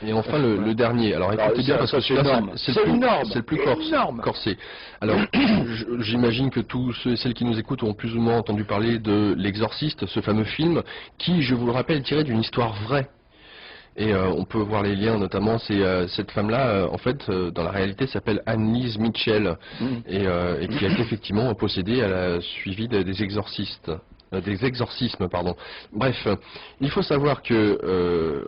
Et enfin le dernier. Alors écoutez bien parce que celui-là c'est le plus corsé. Alors j'imagine que tous ceux et celles qui nous écoutent ont plus ou moins entendu parler de L'Exorciste, ce fameux film qui, je vous le rappelle, est tiré d'une histoire vraie. Et on peut voir les liens, notamment, c'est cette femme-là, en fait, dans la réalité, s'appelle Annelise Mitchell, et qui a été effectivement possédée à la suivi des exorcismes, pardon. Bref, il faut savoir que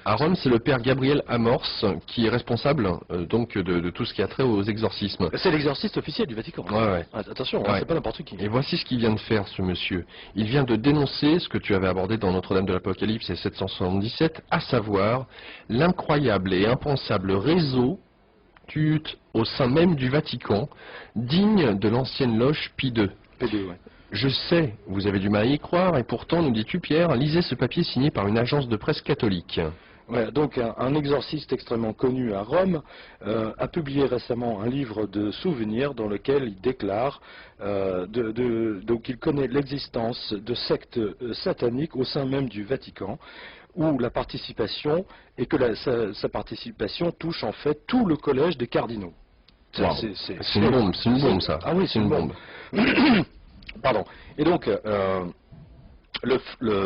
à Rome, c'est le père Gabriel Amorce qui est responsable donc de tout ce qui a trait aux exorcismes. C'est l'exorciste officiel du Vatican. Ouais. Attention, c'est pas n'importe qui. Et voici ce qu'il vient de faire, ce monsieur. Il vient de dénoncer ce que tu avais abordé dans Notre-Dame de l'Apocalypse et 777, à savoir l'incroyable et impensable réseau au sein même du Vatican, digne de l'ancienne loge Pie II. P2, ouais. Je sais, vous avez du mal à y croire, et pourtant, nous dis-tu Pierre, lisez ce papier signé par une agence de presse catholique. Ouais, donc un exorciste extrêmement connu à Rome a publié récemment un livre de souvenirs dans lequel il déclare donc il connaît l'existence de sectes sataniques au sein même du Vatican, où la participation, et que sa participation touche en fait tout le collège des cardinaux. Wow. C'est une bombe ça. Ah oui, c'est une bombe. Pardon. Et donc,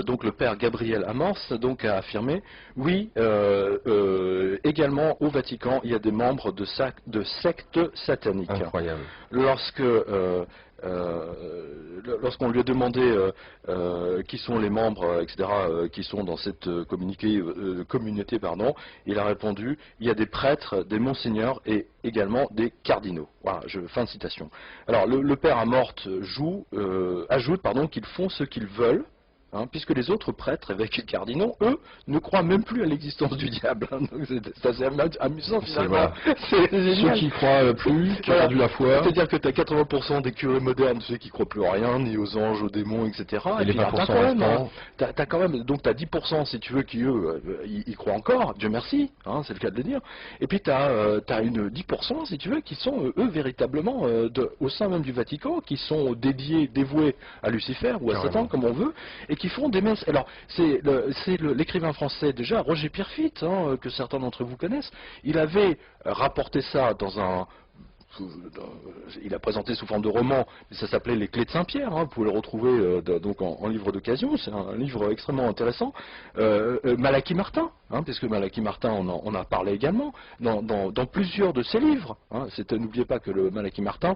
donc le père Gabriel Amorce donc a affirmé, oui, également au Vatican, il y a des membres de sectes sataniques. Incroyable. Lorsqu'on lui a demandé qui sont les membres, etc., qui sont dans cette communauté, il a répondu, il y a des prêtres, des monseigneurs et également des cardinaux. Voilà, fin de citation. Alors le père Amorce ajoute qu'ils font ce qu'ils veulent, puisque les autres prêtres, évêques et cardinaux, eux, ne croient même plus à l'existence du diable. Donc c'est assez amusant finalement. C'est ceux qui croient plus, qui ont perdu la foi. C'est-à-dire que tu as 80% des curés modernes, ceux qui croient plus à rien, ni aux anges, aux démons, etc. Et les 20% restants. T'as quand même, donc tu as 10% si tu veux qui eux, ils croient encore, Dieu merci, c'est le cas de le dire. Et puis tu as une 10% si tu veux qui sont eux véritablement au sein même du Vatican, qui sont dévoués à Lucifer ou à Satan comme on veut, et qui font des messes. Alors, c'est l'écrivain français, déjà, Roger Pierrefitte, que certains d'entre vous connaissent. Il avait rapporté ça il a présenté sous forme de roman, mais ça s'appelait Les Clés de Saint-Pierre, vous pouvez le retrouver donc en livre d'occasion, c'est un livre extrêmement intéressant. Malachi Martin, puisque Malachi Martin on a parlé également, dans plusieurs de ses livres. N'oubliez pas que le Malachi Martin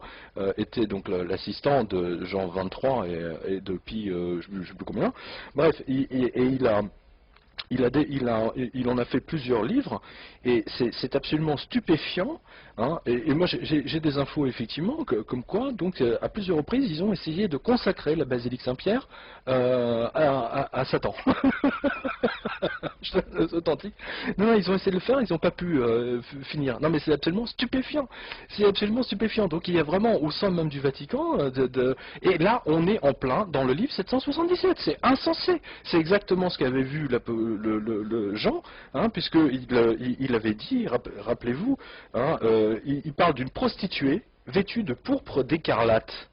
était donc l'assistant de Jean 23 et de Pie, je ne sais plus combien. Bref, il en a fait plusieurs livres et c'est absolument stupéfiant. Et moi j'ai des infos effectivement comme quoi donc à plusieurs reprises ils ont essayé de consacrer la basilique Saint-Pierre à Satan. C'est authentique. Non, ils ont essayé de le faire, ils n'ont pas pu finir. Non mais c'est absolument stupéfiant. C'est absolument stupéfiant. Donc il y a vraiment au sein même du Vatican et là on est en plein dans le livre 777. C'est insensé. C'est exactement ce qu'avait vu le Jean, puisqu'il avait dit, rappelez-vous, il parle d'une prostituée vêtue de pourpre d'écarlate.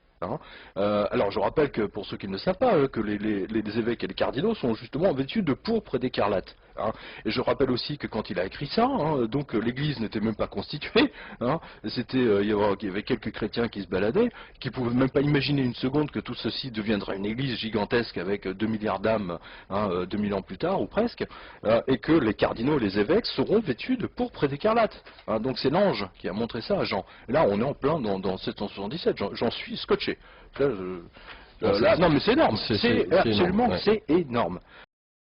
Alors je rappelle que pour ceux qui ne le savent pas, que les évêques et les cardinaux sont justement vêtus de pourpre d'écarlate. Et je rappelle aussi que quand il a écrit ça, donc l'Église n'était même pas constituée. Il y avait quelques chrétiens qui se baladaient, qui pouvaient même pas imaginer une seconde que tout ceci deviendrait une Église gigantesque avec 2 milliards d'âmes 2000 ans plus tard ou presque, et que les cardinaux et les évêques seront vêtus de pourpre et d'écarlate. Donc c'est l'ange qui a montré ça à Jean. Là on est en plein dans 777. J'en suis scotché. Là, non mais c'est énorme, c'est absolument énorme.